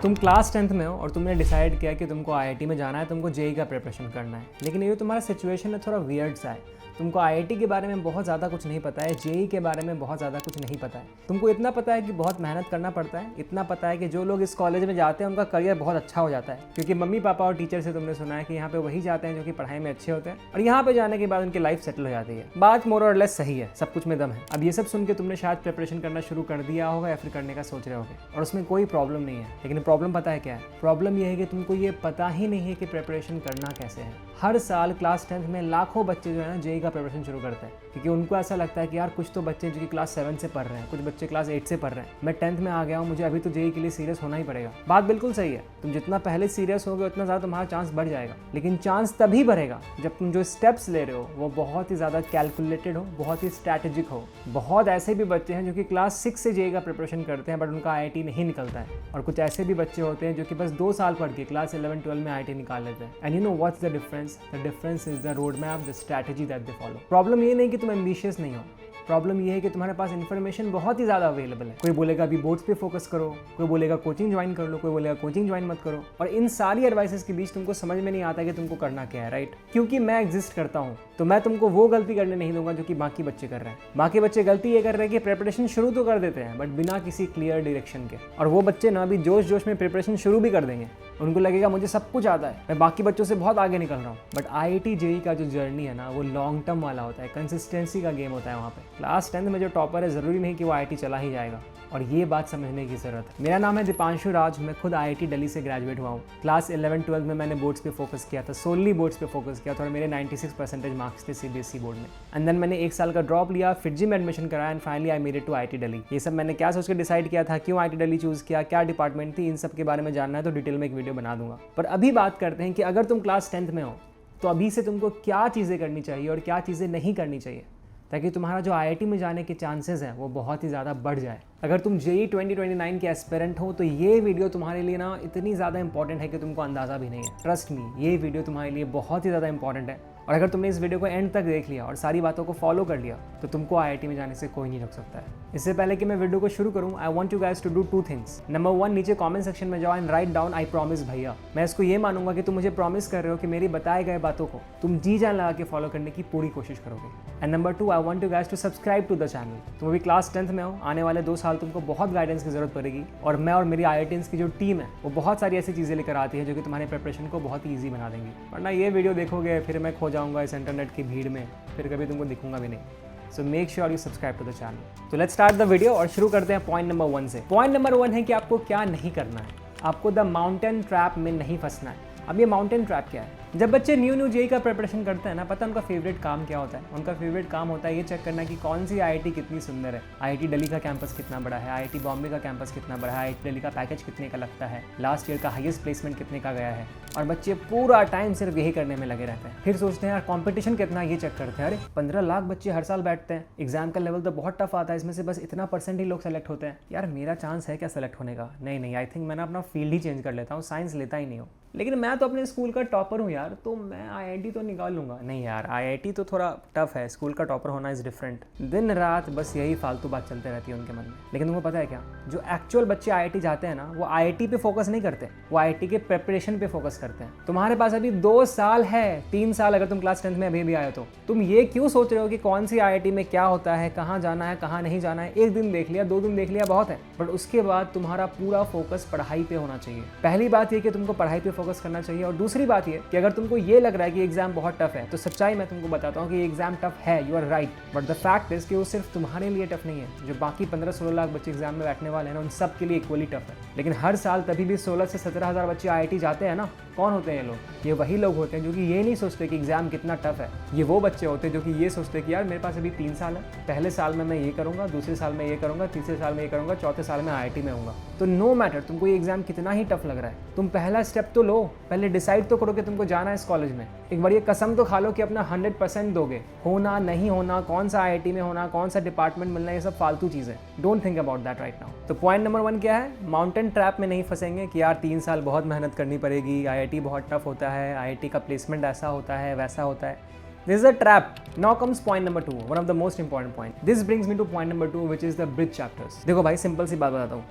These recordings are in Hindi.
तुम क्लास 10th में हो और तुमने डिसाइड किया कि तुमको आईआईटी में जाना है, तुमको जेईई का प्रिपरेशन करना है। लेकिन ये जो तुम्हारा सिचुएशन है थोड़ा वियर्ड सा है। तुमको आईआईटी के बारे में बहुत ज़्यादा कुछ नहीं पता है, जेईई के बारे में बहुत ज़्यादा कुछ नहीं पता है। तुमको इतना पता है कि बहुत मेहनत करना पड़ता है, इतना पता है कि जो लोग इस कॉलेज में जाते हैं उनका करियर बहुत अच्छा हो जाता है, क्योंकि मम्मी पापा और टीचर से तुमने सुना है कि यहाँ पे वही जाते हैं जो कि पढ़ाई में अच्छे होते हैं और यहाँ पे जाने के बाद उनकी लाइफ सेटल हो जाती है। बात मोर और लेस सही है, सब कुछ में दम है। अब ये सब सुन के तुमने शायद प्रिपरेशन करना शुरू कर दिया होगा या फिर करने का सोच रहे होगे और उसमें कोई प्रॉब्लम नहीं है। लेकिन प्रॉब्लम पता है क्या है? प्रॉब्लम यह है कि तुमको ये पता ही नहीं है कि प्रिपरेशन करना कैसे है। हर साल क्लास 10th में लाखों बच्चे जो है ना जेईई का प्रिपरेशन शुरू करते हैं, क्योंकि उनको ऐसा लगता है कि यार कुछ तो बच्चे जो कि क्लास 7 से पढ़ रहे हैं, कुछ बच्चे क्लास 8 से पढ़ रहे हैं, मैं 10th में आ गया हूँ, मुझे अभी तो जेईई के लिए सीरियस होना ही पड़ेगा। बात बिल्कुल सही है, तुम जितना पहले सीरियस होगे उतना ज़्यादा तुम्हारा चांस बढ़ जाएगा। लेकिन चांस तभी बढ़ेगा जब तुम जो स्टेप्स ले रहे हो वो बहुत ही ज़्यादा कैलकुलेटेड हो, बहुत ही स्ट्रैटेजिक हो। बहुत ऐसे भी बच्चे हैं जो कि क्लास 6 से जेईई का प्रिपरेशन करते हैं बट उनका आईआईटी नहीं निकलता है, और कुछ ऐसे भी बच्चे होते हैं जो कि बस 2 साल पढ़ के क्लास 11-12 में आईआईटी निकाल लेते हैं। And you know what's the difference? The difference is the road map, the strategy that they follow. Problem ये नहीं कि तुम एम्बिशियस नहीं हो, प्रॉब्लम ये है कि तुम्हारे पास इन्फॉर्मेशन बहुत ही ज़्यादा अवेलेबल है। कोई बोलेगा अभी बोर्ड्स पे फोकस करो, कोई बोलेगा कोचिंग ज्वाइन कर लो, कोई बोलेगा कोचिंग ज्वाइन मत करो, और इन सारी एडवाइसेस के बीच तुमको समझ में नहीं आता कि तुमको करना क्या है, राइट? क्योंकि मैं एग्जिस्ट करता हूँ तो मैं तुमको वो गलती करने नहीं दूंगा जो कि बाकी बच्चे कर रहे हैं। बाकी बच्चे गलती ये कर रहे हैं कि प्रिपरेशन शुरू तो कर देते हैं बट बिना किसी क्लियर डायरेक्शन के, और वो बच्चे ना अभी जोश जोश में प्रिपरेशन शुरू भी कर देंगे। उनको लगेगा मुझे सब कुछ आता है, मैं बाकी बच्चों से बहुत आगे निकल रहा हूँ। बट आईआईटी जेईई का जो जर्नी है ना वो लॉन्ग टर्म वाला होता है, कंसिस्टेंसी का गेम होता है। वहाँ पे क्लास 10th में जो टॉपर है ज़रूरी नहीं कि वो आईआईटी चला ही जाएगा, और ये बात समझने की ज़रूरत है। मेरा नाम है दीपांशु राज, मैं खुद आईआईटी दिल्ली से ग्रेजुएट हुआ हूँ। क्लास 11-12 में मैंने बोर्ड्स पे फोकस किया था, सोनली बोर्ड्स पे फोकस किया था, और मेरे 96% मार्क्स थे सीबीएसई बोर्ड में। एंड देन मैंने 1 साल का ड्रॉप लिया, फिर जी में एडमिशन कराया, and finally I made it to IIT Delhi. ये सब मैंने क्या सोच के डिसाइड किया था, क्यों आईआईटी दिल्ली चूज़ किया, क्या डिपार्टमेंट थी, इन सब के बारे में जानना है तो डिटेल में एक वीडियो बना दूंगा। पर अभी बात करते हैं कि अगर तुम क्लास 10th में हो तो अभी से तुमको क्या चीज़ें करनी चाहिए और क्या चीज़ें नहीं करनी चाहिए, ताकि तुम्हारा जो आईआईटी में जाने के चांसेस हैं वो बहुत ही ज़्यादा बढ़ जाए। अगर तुम जेईई 2029 के एस्पिरेंट हो तो ये वीडियो तुम्हारे लिए ना इतनी ज़्यादा इंपॉर्टेंट है कि तुमको अंदाज़ा भी नहीं है। ट्रस्ट मी, ये वीडियो तुम्हारे लिए बहुत ही ज़्यादा इंपॉर्टेंट है, और अगर तुमने इस वीडियो को एंड तक देख लिया और सारी बातों को फॉलो कर लिया तो तुमको आईआईटी में जाने से कोई नहीं रोक सकता है। इससे पहले कि मैं वीडियो को शुरू करूँ, I want you guys to do 2 things. Number 1, नीचे कमेंट सेक्शन में जाओ and write down I promise भैया। मैं इसको ये मानूंगा कि तुम मुझे प्रॉमिस कर रहे हो कि मेरी बताए गए बातों को तुम जी जान लगा के फॉलो करने की पूरी कोशिश करोगे। And number 2, I want you guys to subscribe to the channel. तुम अभी क्लास 10th में हो, आने वाले 2 साल तुमको बहुत गाइडेंस की जरूरत पड़ेगी, और मैं और मेरी आईआईटीएंस की जो टीम है वो बहुत सारी ऐसी चीज़ें लेकर आती है जो कि तुम्हारे प्रिपरेशन को बहुत ईजी बना देंगी। वरना ये वीडियो देखोगे फिर मैं खो जाऊंगा इस इंटरनेट की भीड़ में, फिर कभी तुमको दिखूंगा भी नहीं। So make sure you subscribe to the channel. तो लेट्स स्टार्ट द वीडियो और शुरू करते हैं पॉइंट नंबर 1 से। पॉइंट नंबर 1 है कि आपको क्या नहीं करना है। आपको द माउंटेन ट्रैप में नहीं फंसना है। अब ये माउंटेन ट्रैप क्या है? जब बच्चे न्यू जेईई का प्रिपरेशन करते हैं ना, पता है उनका फेवरेट काम क्या होता है? उनका फेवरेट काम होता है ये चेक करना कि कौन सी आईआईटी कितनी सुंदर है, आईआईटी दिल्ली का कैंपस कितना बड़ा है, आईआईटी बॉम्बे का कैंपस कितना बड़ा है, आईआईटी दिल्ली का पैकेज कितने का लगता है, लास्ट ईयर का हाईएस्ट प्लेसमेंट कितने का गया है। और बच्चे पूरा टाइम सिर्फ यही करने में लगे रहते हैं। फिर सोचते हैं यार कॉम्पिटिशन कितना, ये चेक करते हैं, अरे 15 लाख बच्चे हर साल बैठते हैं, एग्जाम का लेवल तो बहुत टफ आता है, इसमें से बस इतना % ही लोग सेलेक्ट होते हैं, यार मेरा चांस है क्या सेलेक्ट होने का? नहीं, आई थिंक मैं ना अपना फील्ड ही चेंज कर लेता हूँ, साइंस लेता ही नहीं हूँ। लेकिन मैं तो अपने स्कूल का टॉपर हूँ यार, तो मैं आईआईटी तो निकाल लूँगा। नहीं यार, आईआईटी तो थोड़ा टफ है, स्कूल का टॉपर होना इज़ डिफरेंट। दिन रात बस यही फालतू बात चलते रहती है उनके मन में। लेकिन तुमको पता है क्या, जो एक्चुअल बच्चे आईआईटी जाते हैं ना वो आईआईटी पे फोकस नहीं करते, वो आईआईटी के प्रिपरेशन पे फोकस करते हैं। तुम्हारे पास अभी 2 साल है, 3 साल अगर तुम क्लास 10th में अभी भी आए तो तुम ये क्यों सोच रहे हो कि कौन सी आईआईटी में क्या होता है, कहाँ जाना है, कहाँ नहीं जाना है। 1 दिन देख लिया, 2 दिन देख लिया बहुत है, बट उसके बाद तुम्हारा पूरा फोकस पढ़ाई पे होना चाहिए। पहली बात ये कि तुमको पढ़ाई पे फोकस करना चाहिए, और दूसरी बात ये कि अगर तुमको ये लग रहा है कि एग्जाम बहुत टफ है तो सच्चाई मैं तुमको बताता हूँ कि एग्जाम टफ है, you are right, but the fact is कि वो सिर्फ तुम्हारे लिए टफ नहीं है। जो बाकी 15-16 लाख बच्चे एग्जाम में बैठने वाले हैं ना, उन सब के लिए इक्वली टफ है। लेकिन हर साल तभी भी 16 से 17 हज़ार बच्चे आईआईटी जाते हैं ना। कौन होते हैं ये लोग? ये वही लोग होते हैं जो कि ये नहीं सोचते कि एग्जाम कितना टफ है। ये वो बच्चे होते हैं जो कि ये सोचते हैं कि यार मेरे पास अभी 3 साल है, पहले साल में मैं ये करूँगा, दूसरे साल में ये करूँगा, तीसरे साल में ये करूँगा, चौथे साल में आईआईटी में होऊंगा। तो नो मैटर तुमको ये एग्जाम कितना ही टफ लग रहा है, तुम पहला स्टेप तो लो, पहले डिसाइड तो करो कि तुमको जाना है इस कॉलेज में। एक बार ये कसम तो खा लो कि अपना 100% दोगे। होना नहीं होना, कौन सा आईआईटी में होना, कौन सा डिपार्टमेंट मिलना, ये सब फालतू चीज़ है। Don't think about that right now. तो पॉइंट नंबर 1 क्या है? माउंटेन ट्रैप में नहीं फंसेंगे कि यार 3 साल बहुत मेहनत करनी पड़ेगी, आईआईटी बहुत टफ होता है, आईआईटी का प्लेसमेंट ऐसा होता है, वैसा होता है। This is a trap. Now comes point number 2, one of the most important point. This brings me to point number 2, which is the bridge chapters. देखो भाई, सिंपल सी बात बताता हूँ,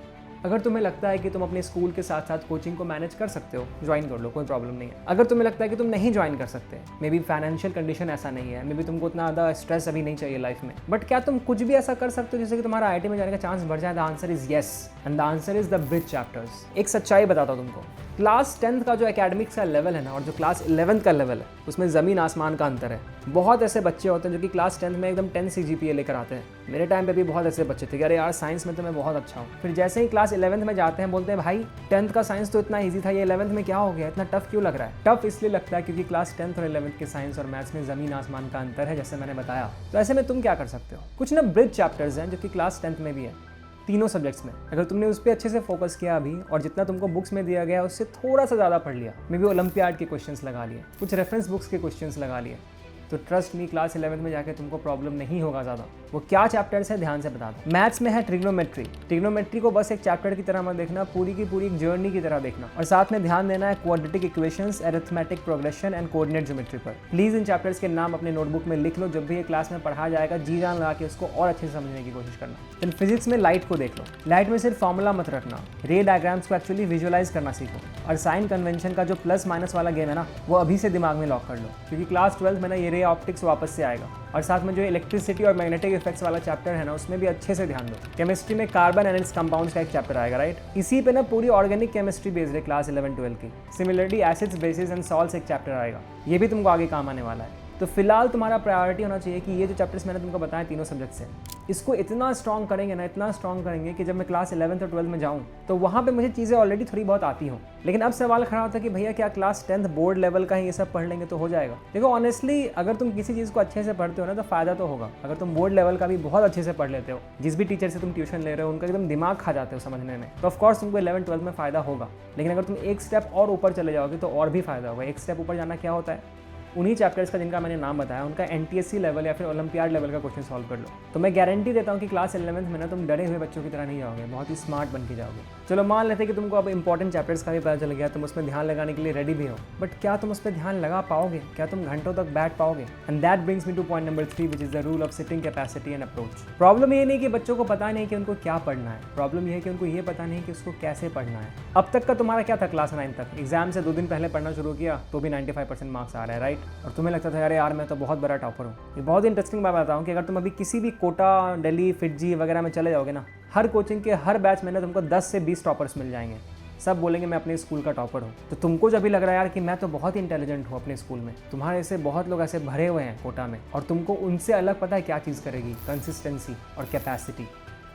अगर तुम्हें लगता है कि तुम अपने स्कूल के साथ साथ कोचिंग को मैनेज कर सकते हो, ज्वाइन कर लो, कोई प्रॉब्लम नहीं है। अगर तुम्हें लगता है कि तुम नहीं ज्वाइन कर सकते, मे बी फाइनेंशियल कंडीशन ऐसा नहीं है, मे बी तुमको उतना ज़्यादा स्ट्रेस अभी नहीं चाहिए लाइफ में, बट क्या तुम कुछ भी ऐसा कर सकते हो जिससे कि तुम्हारा IIT में जाने का चांस बढ़ जाए? The answer is yes, and the answer is the bridge chapters. एक सच्चाई बताता हूँ तुमको, क्लास 10th का जो एकेडमिक्स का लेवल है ना, और जो क्लास 11th का लेवल है, उसमें ज़मीन आसमान का अंतर है। बहुत ऐसे बच्चे होते हैं जो कि क्लास 10th में एकदम 10 CGPA लेकर आते हैं। मेरे टाइम पे भी बहुत ऐसे बच्चे थे कि अरे यार साइंस में तो मैं बहुत अच्छा हूँ, फिर जैसे ही क्लास 11th में जाते हैं बोलते हैं भाई 10th का साइंस तो इतना ईजी था, ये 11th में क्या हो गया, इतना टफ क्यों लग रहा है? टफ इसलिए लगता है क्योंकि क्लास 10th और 11th के साइंस और मैथ्स में ज़मीन आसमान का अंतर है, जैसे मैंने बताया। तो ऐसे में तुम क्या कर सकते हो? कुछ ना ब्रिज चैप्टर्स हैं जो कि क्लास 10th में भी है, तीनों सब्जेक्ट्स में। अगर तुमने उस पर अच्छे से फोकस किया अभी, और जितना तुमको बुक्स में दिया गया उससे थोड़ा सा ज़्यादा पढ़ लिया, मे बी ओलंपियाड के क्वेश्चंस लगा लिए, कुछ रेफरेंस बुक्स के क्वेश्चंस लगा लिए, तो ट्रस्ट मी क्लास 11th में जाके तुमको प्रॉब्लम नहीं होगा ज़्यादा। वो क्या चैप्टर्स है ध्यान से बता दो। मैथ्स में है ट्रिग्नोमेट्री। ट्रिग्नोमेट्री को बस एक चैप्टर की तरह मत देखना, पूरी की पूरी एक जर्नी की तरह देखना, और साथ में ध्यान देना है quadratic equations, arithmetic progression and coordinate geometry पर। प्लीज़ इन चैप्टर्स के नाम अपने नोटबुक में लिख लो, जब भी ये क्लास में पढ़ाया जाएगा जी जान लगा के उसको और अच्छे से समझने की कोशिश करना। फिर फिजिक्स में लाइट को देख लो। लाइट में सिर्फ फॉर्मूला मत रखना, रे डायग्राम्स को एक्चुअली विजुअलाइज करना सीखो, और साइन कन्वेंशन का जो प्लस माइनस वाला गेम है ना, वो अभी से दिमाग में लॉक कर लो, क्योंकि क्लास 12th में ना ये रे ऑप्टिक्स वापस से आएगा। और साथ में जो इलेक्ट्रिसिटी और मैग्नेटिक इफेक्ट्स वाला चैप्टर है ना, उसमें भी अच्छे से ध्यान दो। केमिस्ट्री में कार्बन एंड इट्स कंपाउंड्स का एक चैप्टर आएगा, राइट? इसी पे ना पूरी ऑर्गेनिक केमिस्ट्री बेस्ड है क्लास 11-12 की। Similarly acids, basis and salts एक चैप्टर आएगा, ये भी तुमको आगे काम आने वाला है। तो फिलहाल तुम्हारा प्रायोरिटी होना चाहिए कि ये जो चैप्टर्स मैंने तुमको बताया तीनों सब्जेक्ट से, इसको इतना स्ट्रॉन्ग करेंगे ना, इतना स्ट्रॉन्ग करेंगे कि जब मैं क्लास 11th और 12th में जाऊँ तो वहाँ पे मुझे चीज़ें ऑलरेडी थोड़ी बहुत आती हों। लेकिन अब सवाल खड़ा होता है कि भैया क्या क्लास 10th बोर्ड लेवल का ही ये सब पढ़ लेंगे तो हो जाएगा? देखो ऑनेस्टली, अगर तुम किसी चीज़ को अच्छे से पढ़ते हो ना तो फ़ायदा तो होगा। अगर तुम बोर्ड लेवल का भी बहुत अच्छे से पढ़ लेते हो, जिस भी टीचर से तुम ट्यूशन ले रहे हो उनका एकदम दिमाग खा जाते हो समझने में, तो ऑफकोर्स तुमको 11th-12th में फ़ायदा होगा। लेकिन अगर तुम एक स्टेप और ऊपर चले जाओगे तो और भी फ़ायदा होगा। एक स्टेप ऊपर जाना क्या होता है? उन्हीं चैप्टर्स का जिनका मैंने नाम बताया, उनका NTSC लेवल या फिर ओलंपियाड लेवल का क्वेश्चन सॉल्व कर लो। तो मैं गारंटी देता हूँ कि क्लास 11th में ना तुम डरे हुए बच्चों की तरह नहीं जाओगे, बहुत ही स्मार्ट बन के जाओगे। चलो मान लेते कि तुमको अब इंपॉर्टेंट चैप्टर्स का भी पता चल गया, तुम उसमें ध्यान लगाने के लिए रेडी भी हो, बट क्या तुम उस पर ध्यान लगा पाओगे? क्या तुम घंटों तक बैठ पाओगे? And that brings me two point number 3, which is the rule of sitting capacity and approach. Problem ये नहीं कि बच्चों को पता नहीं कि उनको क्या पढ़ना है, प्रॉब्लम ये है कि उनको ये पता नहीं कि उसको कैसे पढ़ना है। अब तक का तुम्हारा क्या था क्लास 9 तक? एग्जाम से 2 दिन पहले पढ़ना शुरू किया तो भी 95% मार्क्स आ रहा है, राइट? और तुम्हें लगता था अरे यार मैं तो बहुत बड़ा टॉपर हूँ। ये बहुत इंटरेस्टिंग बात बताऊँ कि अगर तुम अभी किसी भी कोटा, दिल्ली, फिटजी वगैरह में चले जाओगे ना, हर कोचिंग के हर बैच में ना तुमको 10 से 20 टॉपर्स मिल जाएंगे। सब बोलेंगे मैं अपने स्कूल का टॉपर हूँ। तो तुमको जब भी लग रहा है यार कि मैं तो बहुत इंटेलिजेंट हूँ अपने स्कूल में, तुम्हारे ऐसे बहुत लोग ऐसे भरे हुए हैं कोटा में, और तुमको उनसे अलग पता है क्या चीज़ करेगी? कंसिस्टेंसी और कैपेसिटी।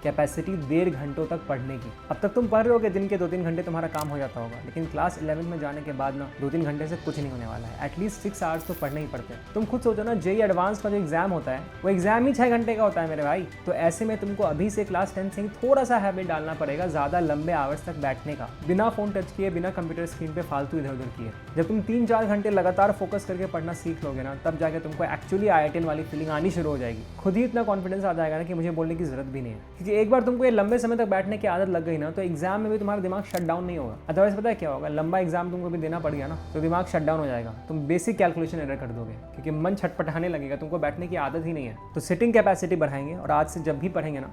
कैपेसिटी 1.5 घंटों तक पढ़ने की। अब तक तुम पढ़ रहे हो कि दिन के 2-3 घंटे तुम्हारा काम हो जाता होगा, लेकिन क्लास 11 में जाने के बाद ना 2-3 घंटे से कुछ नहीं होने वाला है। एटलीस्ट 6 आवर्स तो पढ़ने ही पड़ते हैं। तुम खुद सोचो ना, JEE एडवांस का जो एग्जाम होता है वो एग्जाम ही 6 घंटे का होता है मेरे भाई। तो ऐसे में तुमको अभी से क्लास 10 से ही थोड़ा सा हैबिट डालना पड़ेगा ज़्यादा लंबे आवर्स तक बैठने का, बिना फ़ोन टच किए, बिना कंप्यूटर स्क्रीन पर फालतू इधर उधर किए। जब तुम 3-4 घंटे लगातार फोकस करके पढ़ना सीख लोगे ना, तब जाके तुमको एक्चुअली IITian वाली फीलिंग आनी शुरू हो जाएगी। खुद ही इतना कॉन्फिडेंस आ जाएगा ना कि मुझे बोलने की जरूरत भी नहीं है, क्योंकि एक बार तुमको ये लंबे समय तक बैठने की आदत लग गई ना, तो एग्जाम में भी तुम्हारा दिमाग शट डाउन नहीं होगा। अदरवाइज पता है क्या होगा? लंबा एग्जाम तुमको भी देना पड़ गया ना, तो दिमाग शट डाउन हो जाएगा, तुम बेसिक कैलकुलेशन एरर कर दोगे, क्योंकि मन छटपटाने लगेगा, तुमको बैठने की आदत ही नहीं है। तो सिटिंग कैपेसिटी बढ़ाएंगे, और आज से जब भी पढ़ेंगे ना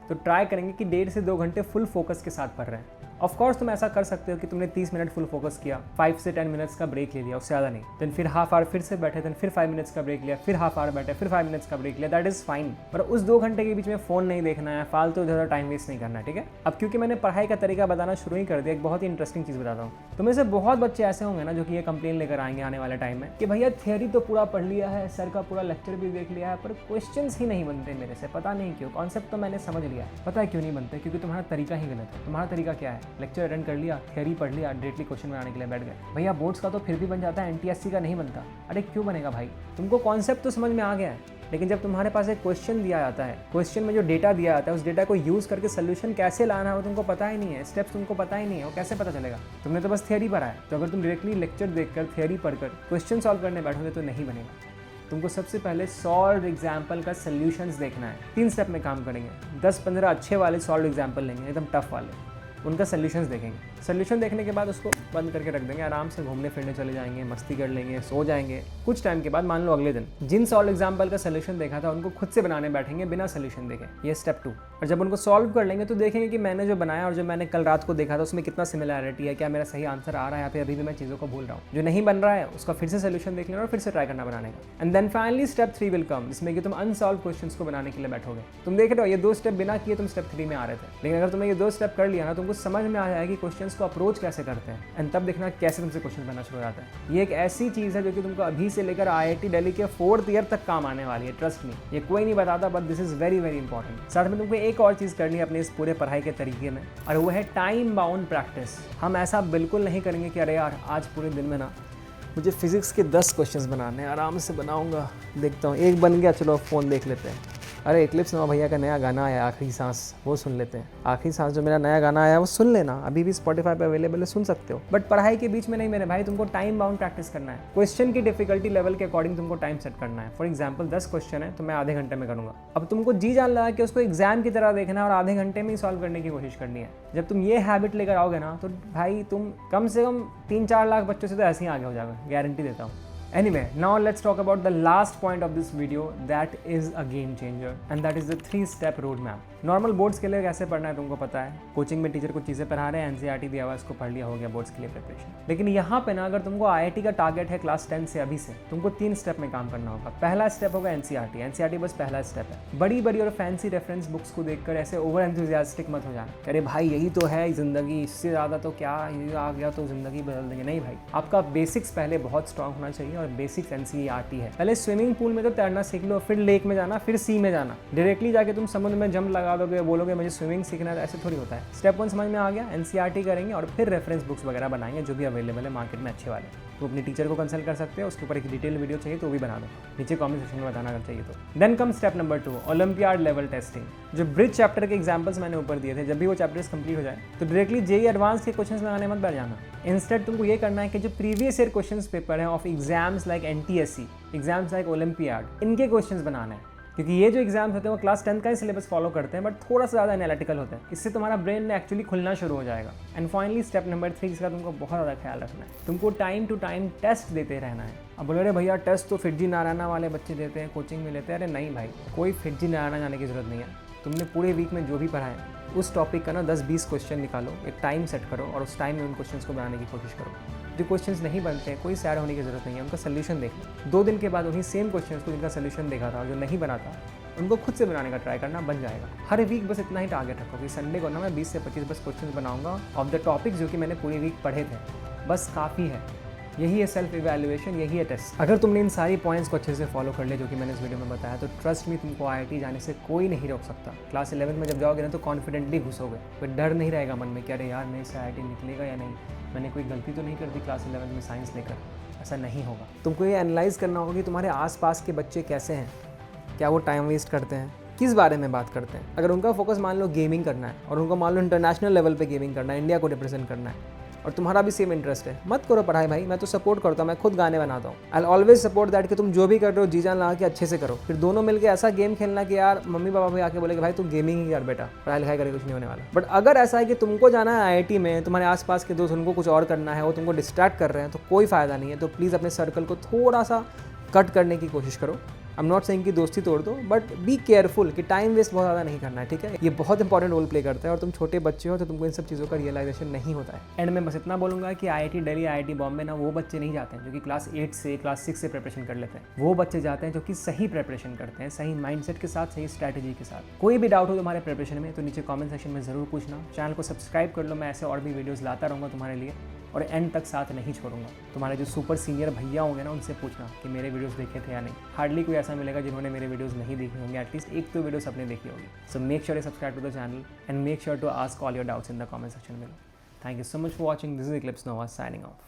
तो ट्राई करेंगे कि 1.5 से 2 घंटे फुल फोकस के साथ पढ़ रहे हैं। ऑफ कोर्स तुम ऐसा कर सकते हो कि तुमने 30 मिनट फुल फोकस किया, 5 से 10 मिनट्स का ब्रेक ले लिया, उससे ज़्यादा नहीं, देन फिर हाफ आवर फिर से बैठे, देन फिर 5 मिनट्स का ब्रेक लिया, फिर हाफ आवर बैठे, फिर 5 मिनट्स का ब्रेक लिया, दैट इज़ फाइन। पर उस 2 घंटे के बीच में फ़ोन नहीं देखना है, फालतू ज़्यादा टाइम वेस्ट नहीं करना है, ठीक है? अब क्योंकि मैंने पढ़ाई का तरीका बताना शुरू ही कर दिया, एक बहुत ही इंटरेस्टिंग चीज़ बताता हूँ। तुम्हें से बहुत बच्चे ऐसे होंगे ना जो कि ये कंप्लेन लेकर आएंगे आने वाले टाइम में कि भैया थियरी तो पूरा पढ़ लिया है, सर का पूरा लेक्चर भी देख लिया है, पर क्वेश्चंस ही नहीं बनते मेरे से, पता नहीं क्यों। कॉन्सेप्ट तो मैंने समझ लिया है, पता है क्यों नहीं बनते? क्योंकि तुम्हारा तरीका ही गलत है। तुम्हारा तरीका क्या है? लेक्चर अटेंड कर लिया, थियरी पढ़ लिया, डायरेक्टली क्वेश्चन बनाने के लिए बैठ गए। भैया बोर्ड्स का तो फिर भी बन जाता है, NTSC का नहीं बनता। अरे क्यों बनेगा भाई? तुमको कॉन्सेप्ट तो समझ में आ गया है, लेकिन जब तुम्हारे पास एक क्वेश्चन दिया जाता है, क्वेश्चन में जो डेटा दिया जाता है, उस डेटा को यूज़ करके सोल्यूशन कैसे लाना है वो तुमको पता ही नहीं है, स्टेप्स तुमको पता ही नहीं है, वो कैसे पता चलेगा? तुमने तो बस थियरी पढ़ा है। तो अगर तुम डायरेक्टली लेक्चर देखकर, थियरी पढ़कर क्वेश्चन सॉल्व करने बैठोगे तो नहीं बनेगा। तुमको सबसे पहले सॉल्व एग्जाम्पल का सोल्यूशंस देखना है। 3 स्टेप में काम करेंगे। 10-15 अच्छे वाले सॉल्व एग्जाम्पल लेंगे, एकदम टफ वाले, उनका सोल्यूशंस देखेंगे। सोल्यूशन देखने के बाद उसको बंद करके रख देंगे, आराम से घूमने फिरने चले जाएंगे, मस्ती कर लेंगे, सो जाएंगे। कुछ टाइम के बाद मान लो अगले दिन जिन सॉल्व एग्जाम्पल का सोल्यूशन देखा था उनको खुद से बनाने बैठेंगे बिना सोल्यूशन देखे, ये स्टेप 2। और जब उनको सॉल्व कर लेंगे तो देखेंगे कि मैंने जो बनाया और जो मैंने कल रात को देखा था उसमें कितना सिमिलैरिटी है, क्या मेरा सही आंसर आ रहा है या फिर अभी भी मैं चीज़ों को भूल रहा हूँ। जो नहीं बन रहा है उसका फिर से सोल्यूशन देख लेना और फिर से ट्राई करना बनाने का। And then finally step 3 will come, जिसमें कि तुम अनसॉल्व क्वेश्चंस को बनाने के लिए बैठोगे। तुम देख रहे हो ये 2 स्टेप बिना किए तुम स्टेप 3 में आ रहे थे, लेकिन अगर तुमने ये 2 स्टेप कर लिया ना तुमको समझ में आ जाएगा कि क्वेश्चंस को अप्रोच कैसे करते हैं। एंड तब देखना कैसे तुमसे क्वेश्चन बनना शुरू हो जाता है। ये एक ऐसी चीज़ है जो कि तुमको अभी से लेकर IIT दिल्ली के 4th ईयर तक काम आने वाली है, ट्रस्ट मी। ये कोई नहीं बताता, but this is very very important. साथ में तुमको एक और चीज़ करनी है अपने इस पूरे पढ़ाई के तरीके में, और वो है टाइम बाउंड प्रैक्टिस। हम ऐसा बिल्कुल नहीं करेंगे कि अरे यार आज पूरे दिन में ना मुझे फिजिक्स के 10 क्वेश्चंस बनाने हैं, आराम से बनाऊंगा, देखता हूँ एक बन गया, चलो फ़ोन देख लेते हैं। अरे एक्लिप्स नवा भैया का नया गाना आया आखिरी सांस, वो सुन लेते हैं। आखिरी सांस जो मेरा नया गाना आया वो सुन लेना, अभी भी Spotify पे अवेलेबल है, सुन सकते हो। बट पढ़ाई के बीच में नहीं मेरे भाई, तुमको टाइम बाउंड प्रैक्टिस करना है। क्वेश्चन की डिफिकल्टी लेवल के अकॉर्डिंग तुमको टाइम सेट करना है। फॉर एग्जाम्पल 10 क्वेश्चन है तो मैं आधे घंटे में करूँगा। अब तुमको जी जान लगा कि उसको एग्जाम की तरह देखना है और आधे घंटे में ही सॉल्व करने की कोशिश करनी है। जब तुम ये हैबिट लेकर आओगे ना तो भाई तुम कम से कम 3-4 लाख बच्चों से तो ऐसे ही आगे हो जाओगे, गारंटी देता हूँ। Anyway, now let's talk about the last point of this video that is a game changer, and that is the 3-step roadmap. Normal boards के लिए कैसे पढ़ना है तुमको पता है, कोचिंग में टीचर कुछ चीज़ें पढ़ा रहे हैं, NCERT दिया हुआ है, उसको पढ़ लिया, हो गया बोर्ड्स के लिए प्रिपरेशन। लेकिन यहाँ पे ना अगर तुमको IIT का टारगेट है क्लास 10 से अभी से, तुमको 3 स्टेप में काम करना होगा। पहला स्टेप होगा NCERT बस पहला स्टेप है। बड़ी बड़ी और फैंसी रेफरेंस बुक्स को देखकर ऐसे ओवर एंथुजियास्टिक मत हो जाना, अरे भाई यही तो है ज़िंदगी, इससे ज़्यादा तो क्या, ये आ गया तो ज़िंदगी बदल देंगे। नहीं भाई, आपका बेसिक्स पहले बहुत स्ट्रांग होना चाहिए, और बेसिक्स NCERT है। पहले स्विमिंग पूल में तो तैरना सीख लो, फिर लेक में जाना, फिर सी में जाना। डायरेक्टली जाके तुम समुद्र में जंप लगा दोगे, बोलोगे मुझे स्विमिंग सीखना है, ऐसे थोड़ी होता है। स्टेप 1 समझ में आ गया, NCERT करेंगे और फिर रेफरेंस बुक्स वगैरह बनाएंगे जो भी अवेलेबल है मार्केट में अच्छे वाले। तो अपने टीचर को कंसल्ट कर सकते हो, उसके ऊपर एक डिटेल वीडियो चाहिए तो भी बना दो, नीचे कमेंट सेक्शन में बताना अगर चाहिए तो। Then come step number 2, olympiad level testing. जो ब्रिज चैप्टर के एग्जाम्पल्स मैंने ऊपर दिए थे, जब भी वो चैप्टर्स कंप्लीट हो जाए तो डायरेक्टली JEE एडवांस के क्वेश्चंस बनाने मत बैठ जाना। इंस्टेड तुमको ये करना है कि जो प्रीवियस ईयर क्वेश्चंस पेपर है of exams like NTSC, exams like olympiad, इनके क्वेश्चंस बनाने हैं। क्योंकि ये जो एग्जाम्स होते हैं वो क्लास 10 का ही सिलेबस फॉलो करते हैं, बट थोड़ा सा ज़्यादा एनालिटिकल होता है। इससे तुम्हारा ब्रेन में एक्चुअली खुलना शुरू हो जाएगा। एंड फाइनली स्टेप नंबर 3, इसका तुमको बहुत ज़्यादा ख्याल रखना है, तुमको टाइम टू टाइम टेस्ट देते रहना है। अब बोले रहे भैया टेस्ट तो फिरजी नारायणा वाले बच्चे देते हैं, कोचिंग में लेते हैं। अरे नहीं भाई, कोई फिरजी नारायणा जाने की जरूरत नहीं है। तुमने पूरे वीक में जो भी पढ़ा है उस टॉपिक का ना 10-20 क्वेश्चन निकालो, एक टाइम सेट करो और उस टाइम में उन क्वेश्चंस को बनाने की कोशिश करो। जो क्वेश्चंस नहीं बनते हैं, कोई सैड होने की जरूरत नहीं है, उनका सोल्यूशन देख लो। 2 दिन के बाद उन्हीं सेम क्वेश्चंस को जिनका सोल्यूशन देखा था और जो नहीं बना था उनको खुद से बनाने का ट्राई करना, बन जाएगा। हर वीक बस इतना ही टारगेट रखो कि संडे को ना मैं 20 से 25 बस क्वेश्चन बनाऊंगा ऑफ द टॉपिक्स जो कि मैंने पूरी वीक पढ़े थे, बस काफ़ी है। यही है सेल्फ इवैल्यूएशन, यही है टेस्ट। अगर तुमने इन सारी पॉइंट्स को अच्छे से फॉलो कर ले जो कि मैंने इस वीडियो में बताया, तो ट्रस्ट मी तुमको IIT जाने से कोई नहीं रोक सकता। क्लास 11 में जब जाओगे ना तो कॉन्फिडेंटली घुसोगे, कोई डर नहीं रहेगा मन में कि अरे यार मेरे से IIT निकलेगा या नहीं, मैंने कोई गलती तो नहीं कर दी क्लास 11 में साइंस लेकर। ऐसा नहीं होगा। तुमको ये एनालाइज करना होगा कि तुम्हारे आसपास के बच्चे कैसे हैं, क्या वो टाइम वेस्ट करते हैं, किस बारे में बात करते हैं। अगर उनका फोकस मान लो गेमिंग करना है और उनको मान लो इंटरनेशनल लेवल पे गेमिंग करना है, इंडिया को रिप्रेजेंट करना है, और तुम्हारा भी सेम इंटरेस्ट है, मत करो पढ़ाई भाई। मैं तो सपोर्ट करता हूँ, मैं खुद गाने बनाता हूँ। आई ऑलवेज सपोर्ट दैट कि तुम जो भी कर रहे हो जी जान लगा के अच्छे से करो। फिर दोनों मिलकर ऐसा गेम खेलना कि यार मम्मी पापा भी आके बोले कि भाई तू गेमिंग ही यार बेटा, पढ़ाई लिखाई करके कुछ नहीं होने वाला। बट अगर ऐसा है कि तुमको जाना है IIT में, तुम्हारे आसपास के दोस्त उनको कुछ और करना है, वो तुमको डिस्ट्रैक्ट कर रहे हैं, तो कोई फ़ायदा नहीं है। तो प्लीज़ अपने सर्कल को थोड़ा सा कट करने की कोशिश करो। आई एम नॉट सेइंग कि दोस्ती तोड़ दो, बट बी केयरफुल कि टाइम वेस्ट बहुत ज़्यादा नहीं करना है, ठीक है। ये बहुत इंपॉर्टेंट रोल प्ले करता है, और तुम छोटे बच्चे हो तो तुमको इन सब चीज़ों का रियलाइजेशन नहीं होता है। एंड में बस इतना बोलूँगा कि IIT दिल्ली, IIT बॉम्बे ना वो बच्चे नहीं जाते हैं जो कि क्लास 8 से क्लास 6 से प्रिपरेशन कर लेते हैं। वो बच्चे जाते हैं जो कि सही प्रिपरेशन करते हैं, सही माइंडसेट के साथ, सही स्ट्रैटेजी के साथ। कोई भी डाउट हो तुम्हारे प्रिपरेशन में तो नीचे कॉमेंट सेक्शन में ज़रूर पूछना। चैनल को सब्सक्राइब कर लो, मैं ऐसे और भी वीडियोज़ लाता रहूँगा तुम्हारे लिए, और एंड तक साथ नहीं छोड़ूंगा। तुम्हारे जो सुपर सीनियर भैया होंगे ना, उनसे पूछना कि मेरे वीडियोस देखे थे या नहीं। हार्डली कोई ऐसा मिलेगा जिन्होंने मेरे वीडियोस नहीं देखे होंगे, एटलीस्ट एक तो वीडियोस अपने देखी होगी। So make sure to subscribe to the channel and make sure to ask all your doubts in the comment section below. Thank you so much for watching. This is Eclipse Nova signing of.